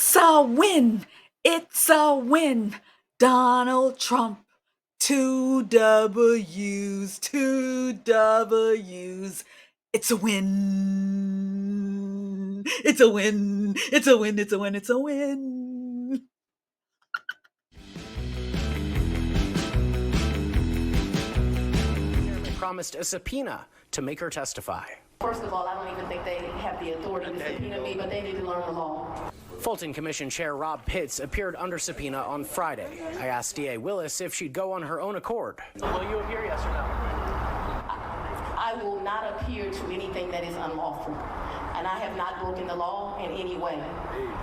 It's a win. It's a win. Donald Trump. Two W's. Two W's. It's a win. It's a win. It's a win. It's a win. It's a win. Promised a subpoena to make her testify. First of all, I don't even think they have the authority to subpoena me, but they need to learn the law. Fulton Commission Chair Rob Pitts appeared under subpoena on Friday. I asked DA Willis if she'd go on her own accord. Will you appear, yes or no? I will not appear to anything that is unlawful, and I have not broken the law in any way.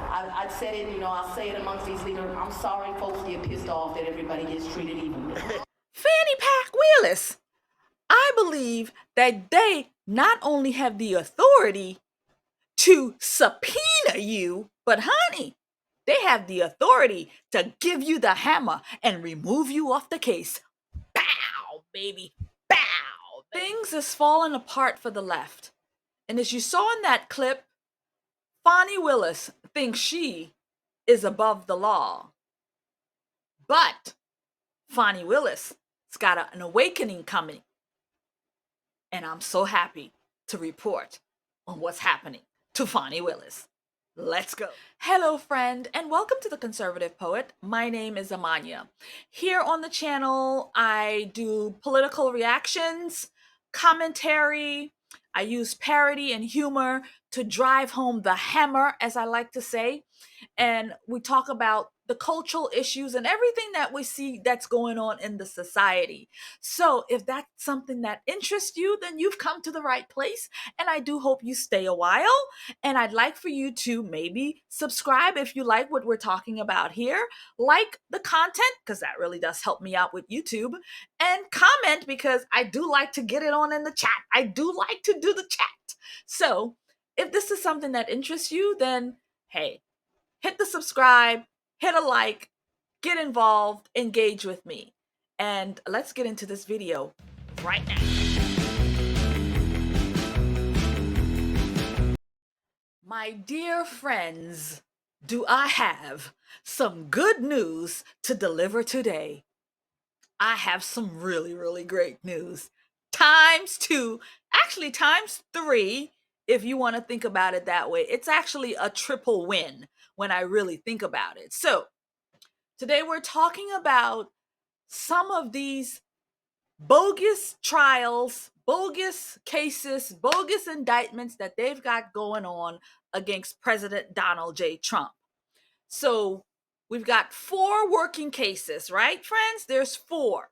I've said it, I'll say it amongst these leaders. I'm sorry folks get pissed off that everybody gets treated evenly. Fannie Pack Willis. I believe that they not only have the authority to subpoena you, but honey, they have the authority to give you the hammer and remove you off the case. Bow, baby, bow. Things is falling apart for the left. And as you saw in that clip, Fani Willis thinks she is above the law. But Fani Willis has got an awakening coming. And I'm so happy to report on what's happening to Fani Willis. Let's go. Hello, friend, and welcome to The Conservative Poet. My name is Amania. Here on the channel, I do political reactions, commentary. I use parody and humor to drive home the hammer, as I like to say. And we talk about the cultural issues and everything that we see that's going on in the society. So if that's something that interests you, then you've come to the right place. And I do hope you stay a while. And I'd like for you to maybe subscribe if you like what we're talking about here. Like the content, because that really does help me out with YouTube. And comment, because I do like to get it on in the chat. I do like to do the chat. So if this is something that interests you, then hey, hit the subscribe, hit a like, get involved, engage with me. And let's get into this video right now. My dear friends, do I have some good news to deliver today? I have some really, really great news. Times two, actually times three, if you want to think about it that way. It's actually a triple win when I really think about it. So today we're talking about some of these bogus trials, bogus cases, bogus indictments that they've got going on against President Donald J. Trump. So we've got 4 working cases, right, friends? There's 4.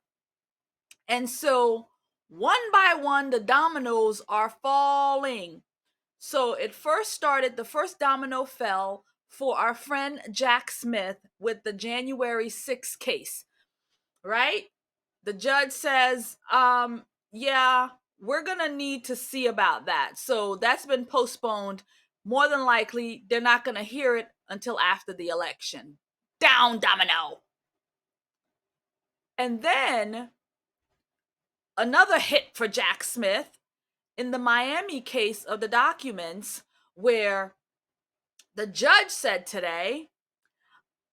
And so one by one, the dominoes are falling. So it first started, the first domino fell for our friend Jack Smith with the January 6th case, right? The judge says, yeah, we're going to need to see about that. So that's been postponed. More than likely, they're not going to hear it until after the election. Down, domino. And then another hit for Jack Smith in the Miami case of the documents, where the judge said today,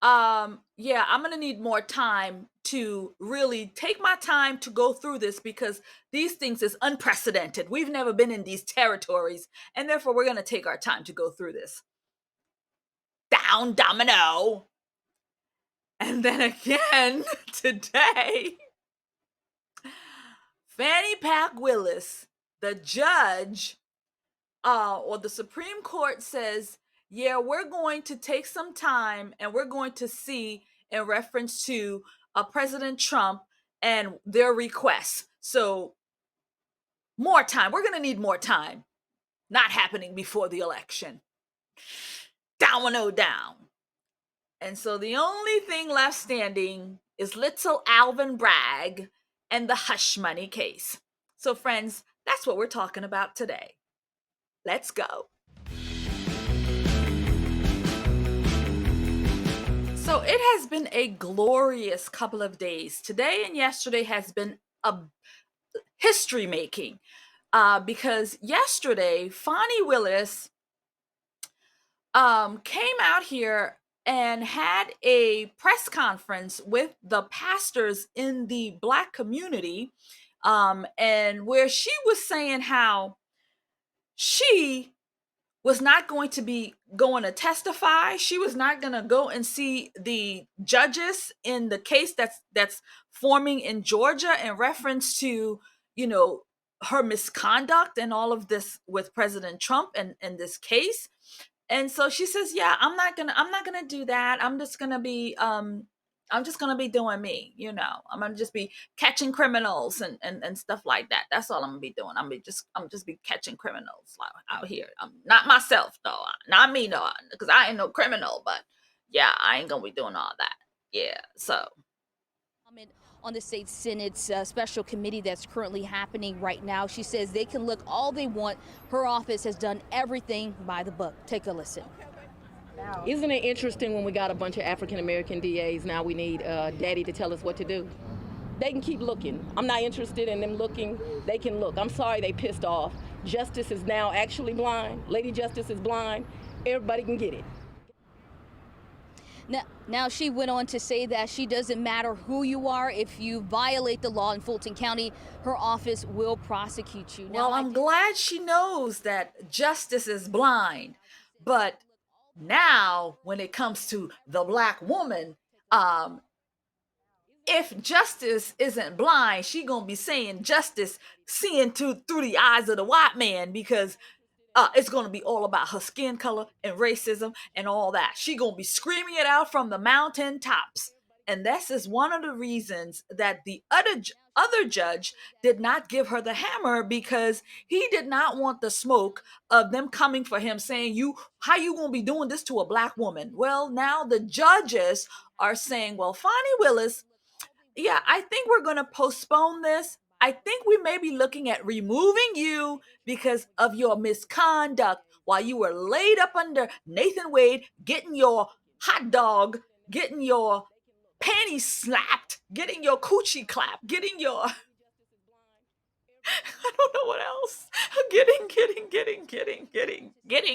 yeah, I'm going to need more time to really take my time to go through this, because these things is unprecedented. We've never been in these territories, and therefore we're going to take our time to go through this. Down, domino. And then again today, Fannie Pack Willis, the judge, or the Supreme Court says, yeah, we're going to take some time and we're going to see in reference to President Trump and their requests. So more time. We're going to need more time. Not happening before the election. Domino down. And so the only thing left standing is little Alvin Bragg and the hush money case. So friends, that's what we're talking about today. Let's go. So it has been a glorious couple of days. Today and yesterday has been a history making, because yesterday Fani Willis came out here and had a press conference with the pastors in the Black community, and where she was saying how she was not going to be going to testify. She was not going to go and see the judges in the case that's forming in Georgia in reference to, you know, her misconduct and all of this with President Trump and this case. And so she says, yeah, I'm not gonna do that. I'm just gonna be doing me, you know. I'm gonna just be catching criminals and stuff like that. That's all I'm gonna be doing. I'm just be catching criminals out here. I'm not myself though, not me no, because I ain't no criminal. But yeah, I ain't gonna be doing all that. Yeah, so. Comment on the state Senate's special committee that's currently happening right now. She says they can look all they want. Her office has done everything by the book. Take a listen. Isn't it interesting when we got a bunch of African-American DAs, now we need daddy to tell us what to do? They can keep looking. I'm not interested in them looking. They can look. I'm sorry they pissed off. Justice is now actually blind. Lady Justice is blind. Everybody can get it. Now she went on to say that she doesn't matter who you are. If you violate the law in Fulton County, her office will prosecute you. Well, I'm glad she knows that justice is blind. But now, when it comes to the Black woman, if justice isn't blind, she gonna be saying justice, seeing through the eyes of the white man, because it's gonna be all about her skin color and racism and all that. She gonna be screaming it out from the mountain tops. And this is one of the reasons that the other judge did not give her the hammer, because he did not want the smoke of them coming for him saying, how you gonna be doing this to a Black woman? Well, now the judges are saying, well, Fani Willis, yeah, I think we're gonna postpone this. I think we may be looking at removing you because of your misconduct while you were laid up under Nathan Wade, getting your hot dog, getting your panties slapped, getting your coochie clapped, getting your I don't know what else. Getting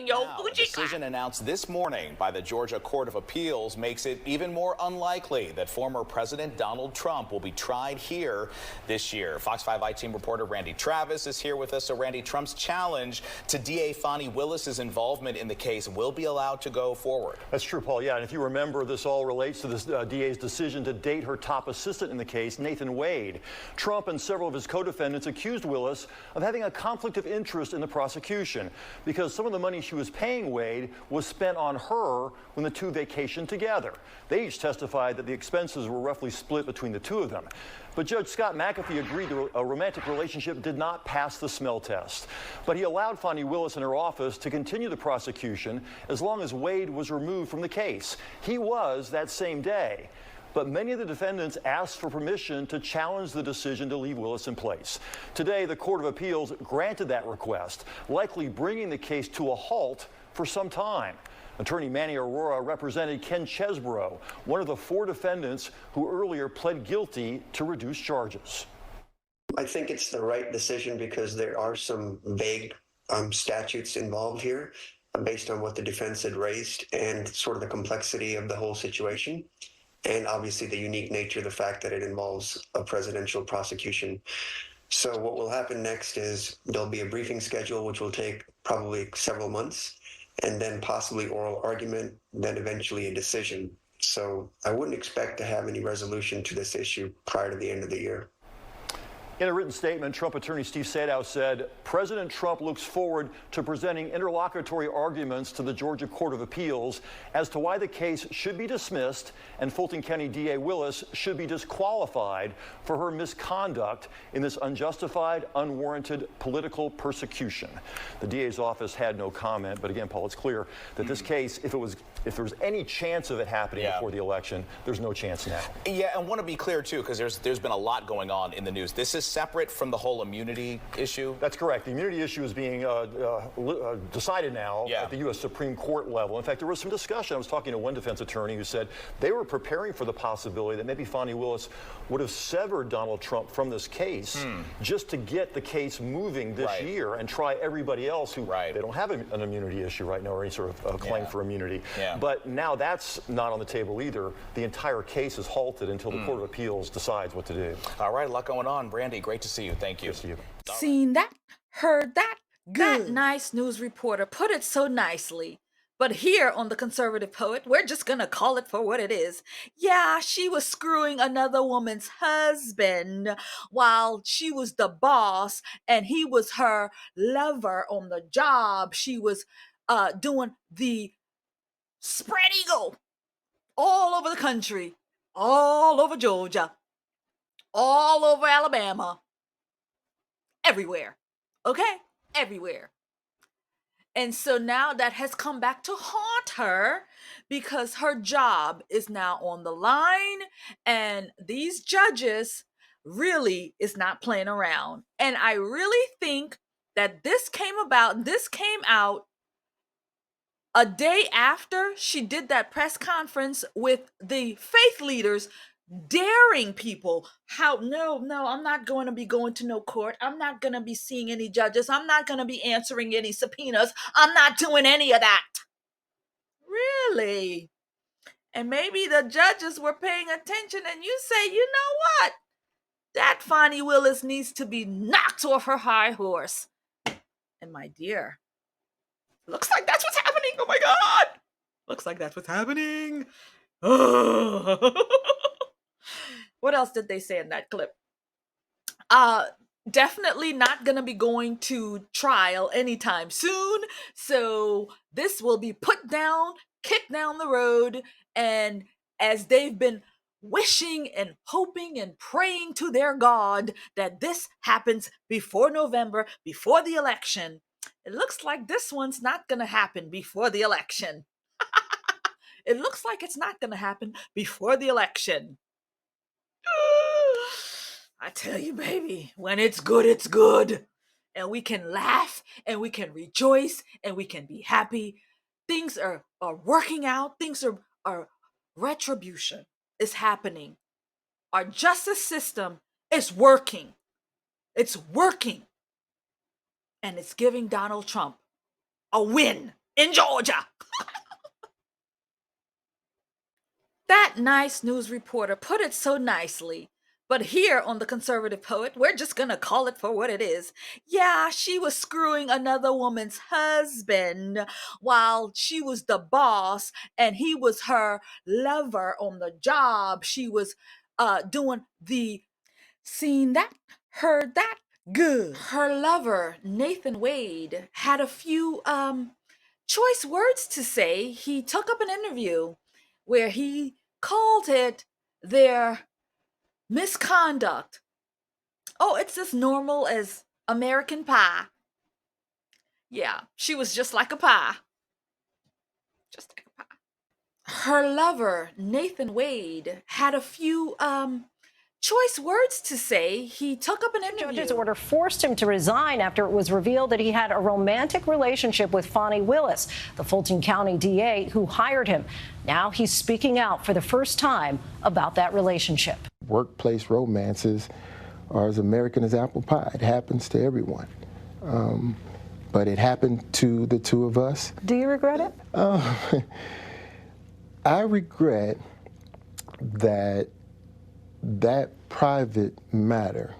your Now, coochie a decision clapped. announced this morning by the Georgia Court of Appeals makes it even more unlikely that former President Donald Trump will be tried here this year. Fox 5 I-Team reporter Randy Travis is here with us. So, Randy, Trump's challenge to DA Fani Willis's involvement in the case will be allowed to go forward. That's true, Paul. Yeah, and if you remember, this all relates to this DA's decision to date her top assistant in the case, Nathan Wade. Trump and several of his co-defendants accused Willis of having a conflict of interest in the prosecution because some of the money she was paying Wade was spent on her when the two vacationed together. They each testified that the expenses were roughly split between the two of them. But Judge Scott McAfee agreed that a romantic relationship did not pass the smell test. But he allowed Fani Willis and her office to continue the prosecution as long as Wade was removed from the case. He was that same day. But many of the defendants asked for permission to challenge the decision to leave Willis in place. Today, the Court of Appeals granted that request, likely bringing the case to a halt for some time. Attorney Manny Aurora represented Ken Chesborough, one of the 4 defendants who earlier pled guilty to reduced charges. I think it's the right decision because there are some vague statutes involved here based on what the defense had raised and sort of the complexity of the whole situation. And obviously the unique nature of the fact that it involves a presidential prosecution. So what will happen next is there'll be a briefing schedule, which will take probably several months, and then possibly oral argument, then eventually a decision. So I wouldn't expect to have any resolution to this issue prior to the end of the year. In a written statement, Trump attorney Steve Sadow said, President Trump looks forward to presenting interlocutory arguments to the Georgia Court of Appeals as to why the case should be dismissed and Fulton County DA Willis should be disqualified for her misconduct in this unjustified, unwarranted political persecution. The DA's office had no comment, but again, Paul, it's clear that this case, if there was any chance of it happening before the election, there's no chance now. Yeah, and want to be clear, too, because there's been a lot going on in the news. This is separate from the whole immunity issue? That's correct. The immunity issue is being decided now at the U.S. Supreme Court level. In fact, there was some discussion. I was talking to one defense attorney who said they were preparing for the possibility that maybe Fani Willis would have severed Donald Trump from this case just to get the case moving this year and try everybody else who they don't have an immunity issue right now or any sort of claim for immunity. But now that's not on the table either. The entire case is halted until the Court of Appeals decides what to do. All right, a lot going on. Brandy, great to see you. Thank you. Good to see you. Seen that, heard that. That nice news reporter put it so nicely. But here on The Conservative Poet, we're just gonna call it for what it is. Yeah, she was screwing another woman's husband while she was the boss and he was her lover on the job. She was doing the spread eagle all over the country, all over Georgia, all over Alabama, everywhere. Okay? Everywhere. And so now that has come back to haunt her because her job is now on the line and these judges really is not playing around. And I really think that this came out a day after she did that press conference with the faith leaders daring people no, I'm not going to be going to no court. I'm not going to be seeing any judges. I'm not going to be answering any subpoenas. I'm not doing any of that. Really? And maybe the judges were paying attention and you say, you know what? That Fani Willis needs to be knocked off her high horse. And my dear, looks like that's what's happening. Oh my God. Looks like that's what's happening. What else did they say in that clip? Definitely not going to be going to trial anytime soon. So this will be put down, kicked down the road. And as they've been wishing and hoping and praying to their God that this happens before November, before the election, it looks like this one's not going to happen before the election. It looks like it's not going to happen before the election. I tell you, baby, when it's good, it's good. And we can laugh and we can rejoice and we can be happy. Things are working out. Things are retribution is happening. Our justice system is working. It's working. And it's giving Donald Trump a win in Georgia. That nice news reporter put it so nicely. But here on The Conservative Poet, we're just going to call it for what it is. Yeah, she was screwing another woman's husband while she was the boss and he was her lover on the job. She was doing the seen that, heard that, good. Her lover, Nathan Wade, had a few choice words to say. He took up an interview where he called it their misconduct. Oh, it's as normal as American Pie. Yeah, she was just like a pie. Just like a pie. Her lover, Nathan Wade, had a few choice words to say. He took up an interview. Judge's order forced him to resign after it was revealed that he had a romantic relationship with Fani Willis, the Fulton County DA who hired him. Now he's speaking out for the first time about that relationship. Workplace romances are as American as apple pie. It happens to everyone. But it happened to the two of us. Do you regret it? I regret that private matter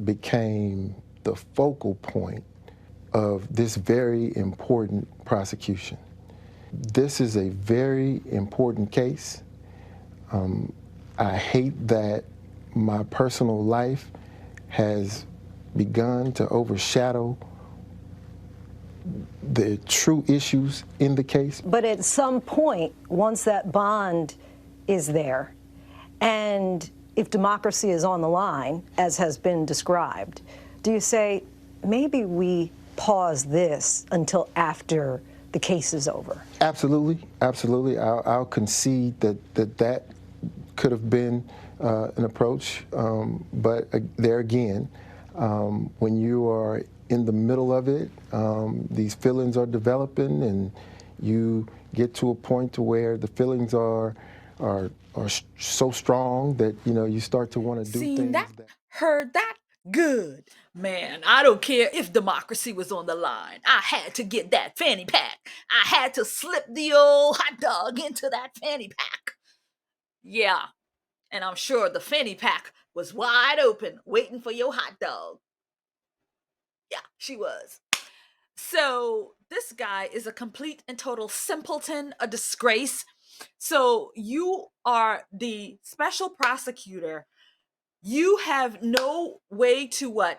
became the focal point of this very important prosecution. This is a very important case. I hate that my personal life has begun to overshadow the true issues in the case. But at some point, once that bond is there, and if democracy is on the line, as has been described, do you say, maybe we pause this until after the case is over? Absolutely, absolutely. I'll concede that could have been an approach, but there again, when you are in the middle of it, these feelings are developing, and you get to a point to where the feelings are so strong that you start to want to do Seen things. that? Heard that? Good. Man, I don't care if democracy was on the line. I had to get that fanny pack. I had to slip the old hot dog into that fanny pack. Yeah, and I'm sure the fanny pack was wide open, waiting for your hot dog. Yeah, she was. So this guy is a complete and total simpleton, a disgrace. So you are the special prosecutor. You have no way to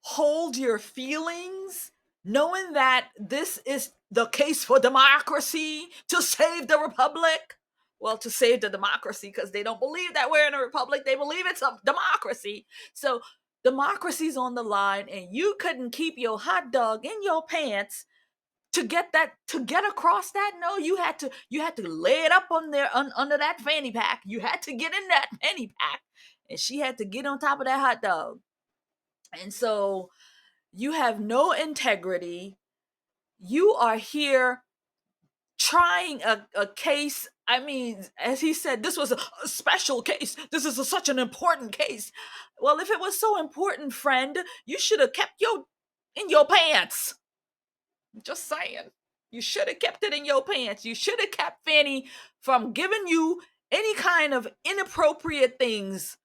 hold your feelings, knowing that this is the case for democracy, to save the republic. Well, to save the democracy, because they don't believe that we're in a republic. They believe it's a democracy. So democracy's on the line, and you couldn't keep your hot dog in your pants to get across that. No, you had to lay it up on there under that fanny pack. You had to get in that fanny pack, and she had to get on top of that hot dog. And so you have no integrity. You are here trying a case. I mean, as he said, this was a special case. This is such an important case. Well, if it was so important, friend, you should have kept in your pants. Just saying. You should have kept it in your pants. You should have kept Fanny from giving you any kind of inappropriate things,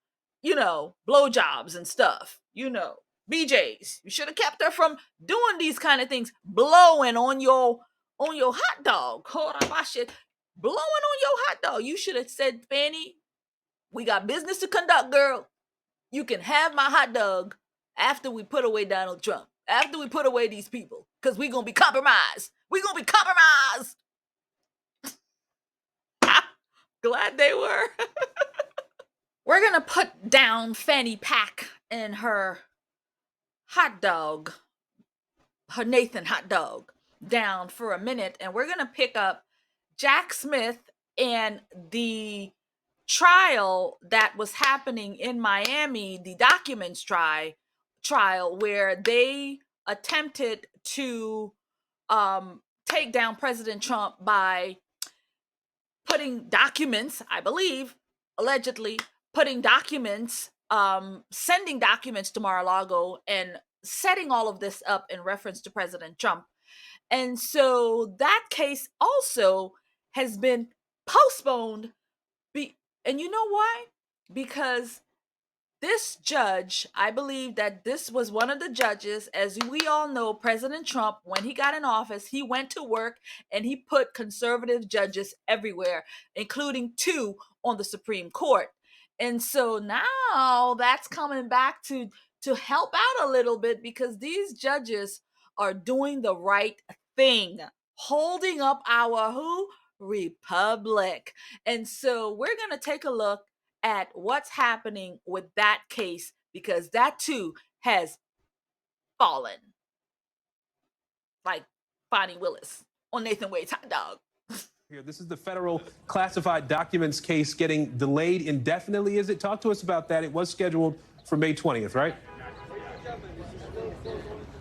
blowjobs and stuff, BJs. You should have kept her from doing these kind of things, blowing on your hot dog. Hold on, my shit. Blowing on your hot dog. You should have said, Fanny, we got business to conduct, girl. You can have my hot dog after we put away Donald Trump. After we put away these people, because we're going to be compromised. We're going to be compromised. Glad they were. We're going to put down Fanny Pack and her hot dog, her Nathan hot dog, down for a minute. And we're going to pick up Jack Smith and the trial that was happening in Miami, the documents trial, where they attempted to take down President Trump by putting documents, I believe, allegedly putting documents, sending documents to Mar-a-Lago and setting all of this up in reference to President Trump. And so that case also has been postponed. And you know why? Because this judge, I believe that this was one of the judges. As we all know, President Trump, when he got in office, he went to work and he put conservative judges everywhere, including 2 on the Supreme Court. And so now that's coming back to help out a little bit, because these judges are doing the right thing, holding up our republic. And so we're going to take a look at what's happening with that case, because that too has fallen, like Fani Willis on Nathan Wade's hot dog. Here, this is the federal classified documents case getting delayed indefinitely. Is it? Talk to us about that. It was scheduled for May 20th, right?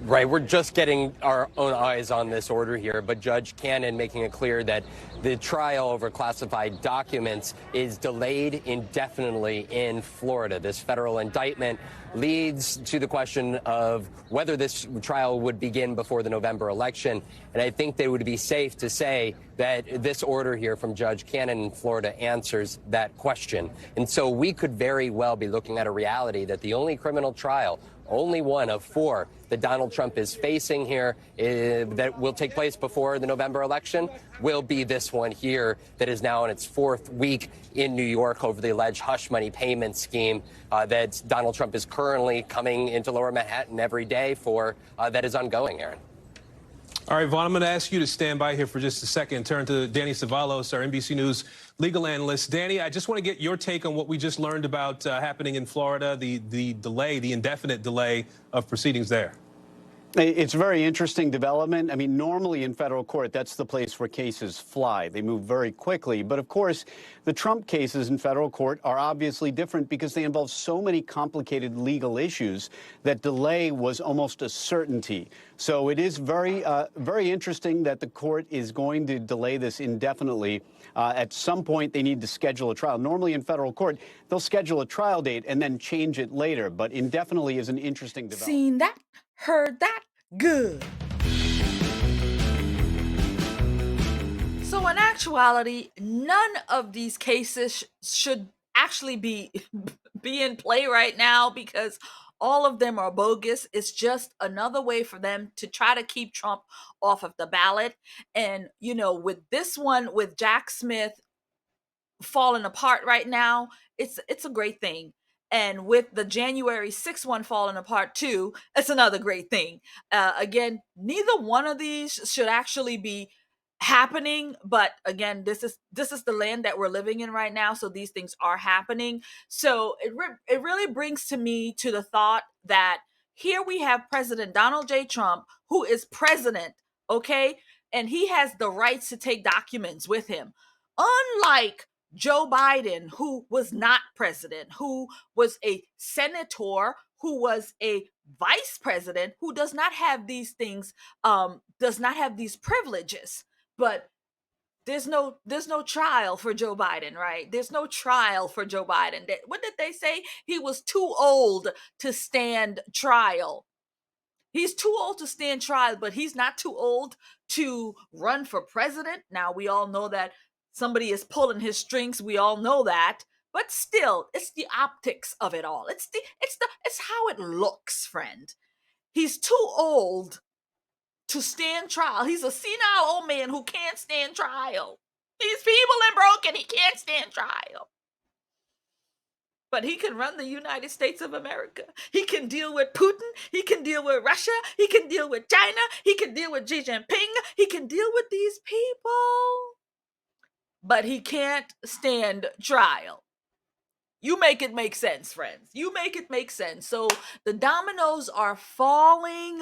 Right, we're just getting our own eyes on this order here, but Judge Cannon making it clear that the trial over classified documents is delayed indefinitely in Florida. This federal indictment leads to the question of whether this trial would begin before the November election. And I think they would be safe to say that this order here from Judge Cannon in Florida answers that question. And so we could very well be looking at a reality that the only criminal trial, only one of 4 that Donald Trump is facing here that will take place before the November election will be this one here that is now in its 4th week in New York over the alleged hush money payment scheme that Donald Trump is currently coming into Lower Manhattan every day for that is ongoing, Aaron. All right, Vaughn, I'm going to ask you to stand by here for just a second. Turn to Danny Savalos, our NBC News legal analyst. Danny, I just want to get your take on what we just learned about happening in Florida, the delay, the indefinite delay of proceedings there. It's a very interesting development. I mean, normally in federal court, that's the place where cases fly. They move very quickly. But of course, the Trump cases in federal court are obviously different because they involve so many complicated legal issues that delay was almost a certainty. So it is very, very interesting that the court is going to delay this indefinitely. At some point, they need to schedule a trial. Normally in federal court, they'll schedule a trial date and then change it later. But indefinitely is an interesting development. Seen that, heard that, good. So in actuality, none of these cases should actually be in play right now because all of them are bogus. It's just another way for them to try to keep Trump off of the ballot. And, you know, with this one, with Jack Smith falling apart right now, it's a great thing. And with the January 6th one falling apart too, it's another great thing. Again, neither one of these should actually be happening, but again, this is the land that we're living in right now, so these things are happening. So it really brings to me to the thought that here we have President Donald J. Trump, who is president, okay, and he has the rights to take documents with him, unlike Joe Biden, who was not president, who was a senator, who was a vice president, who does not have these things, does not have these privileges. But there's no trial for Joe Biden, right? There's no trial for Joe Biden. What did they say? He was too old to stand trial. He's too old to stand trial, but he's not too old to run for president. Now, we all know that somebody is pulling his strings. We all know that. But still, it's the optics of it all. It's how it looks, friend. He's too old to stand trial. He's a senile old man who can't stand trial. He's feeble and broken. He can't stand trial. But he can run the United States of America. He can deal with Putin. He can deal with Russia. He can deal with China. He can deal with Xi Jinping. He can deal with these people. But he can't stand trial. You make it make sense, friends. You make it make sense. So the dominoes are falling,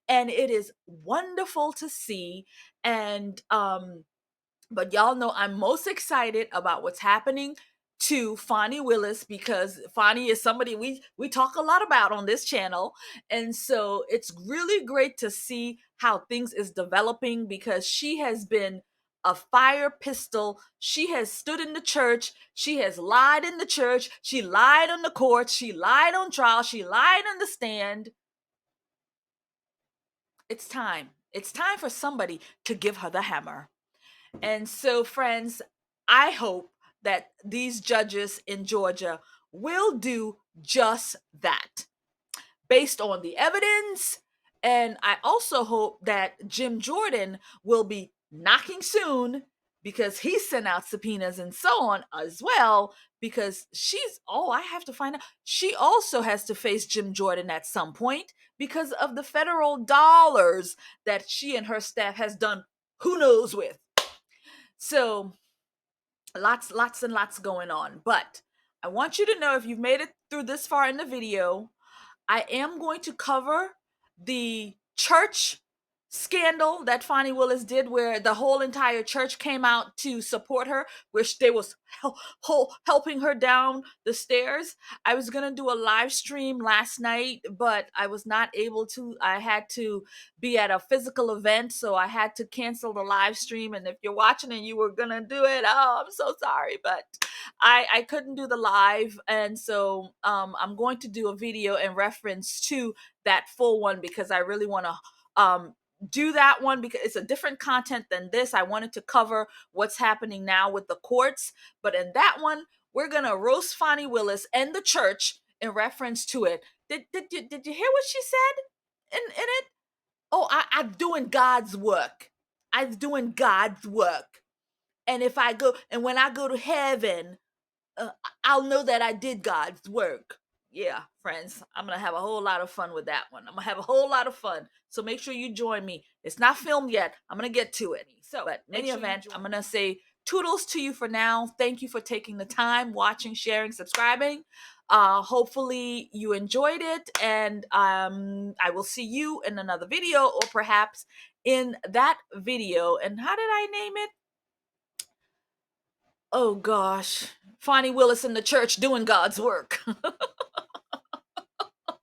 and it is wonderful to see. And but y'all know I'm most excited about what's happening to Fani Willis, because Fani is somebody we talk a lot about on this channel. And so it's really great to see how things is developing, because she has been a fire pistol. She has stood in the church. She has lied in the church. She lied on the court. She lied on trial. She lied on the stand. It's time. It's time for somebody to give her the hammer. And so, friends, I hope that these judges in Georgia will do just that based on the evidence. And I also hope that Jim Jordan will be knocking soon, because he sent out subpoenas and so on as well, because I have to find out. She also has to face Jim Jordan at some point because of the federal dollars that she and her staff has done who knows with. So lots and lots going on. But I want you to know, if you've made it through this far in the video, I am going to cover the church scandal that Fani Willis did, where the whole entire church came out to support her, which they was helping her down the stairs. I was going to do a live stream last night, but I was not able to. I had to be at a physical event, so I had to cancel the live stream. And if you're watching and you were going to do it, I'm so sorry, but I couldn't do the live. And so I'm going to do a video in reference to that full one, because I really want to do that one, because it's a different content than this. I wanted to cover what's happening now with the courts, but in that one, we're gonna roast Fani Willis and the church in reference to it. Did you hear what she said in it? Oh, I'm doing God's work. I'm doing God's work. And when I go to heaven, I'll know that I did God's work. Yeah, friends, I'm going to have a whole lot of fun with that one. I'm going to have a whole lot of fun. So make sure you join me. It's not filmed yet. I'm going to get to it. So, but in any event, I'm going to say toodles to you for now. Thank you for taking the time, watching, sharing, subscribing. Hopefully you enjoyed it, and I will see you in another video, or perhaps in that video. And how did I name it? Oh gosh, Fani Willis in the church doing God's work.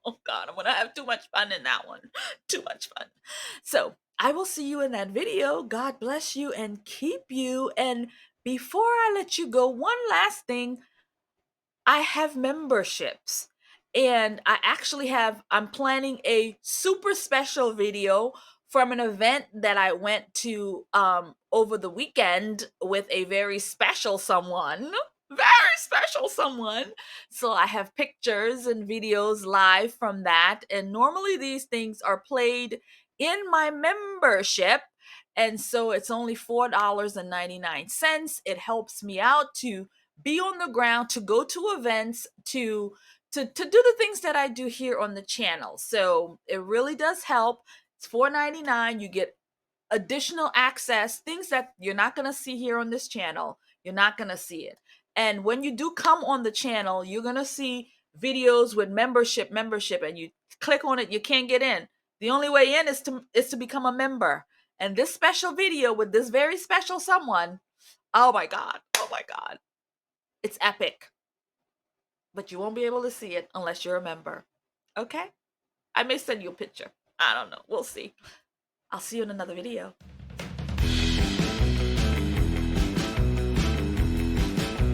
Oh God, I'm gonna have too much fun in that one. Too much fun. So I will see you in that video. God bless you and keep you. And before I let you go, one last thing. I have memberships, and I'm planning a super special video from an event that I went to over the weekend with a very special someone. Very special someone. So I have pictures and videos live from that. And normally these things are played in my membership. And so it's only $4.99. It helps me out to be on the ground, to go to events, to do the things that I do here on the channel. So it really does help. It's $4.99. You get additional access, things that you're not going to see here on this channel. You're not going to see it. And when you do come on the channel, you're going to see videos with membership, and you click on it, you can't get in. The only way in is to become a member. And this special video with this very special someone, oh my God, it's epic. But you won't be able to see it unless you're a member. Okay? I may send you a picture. I don't know. We'll see. I'll see you in another video.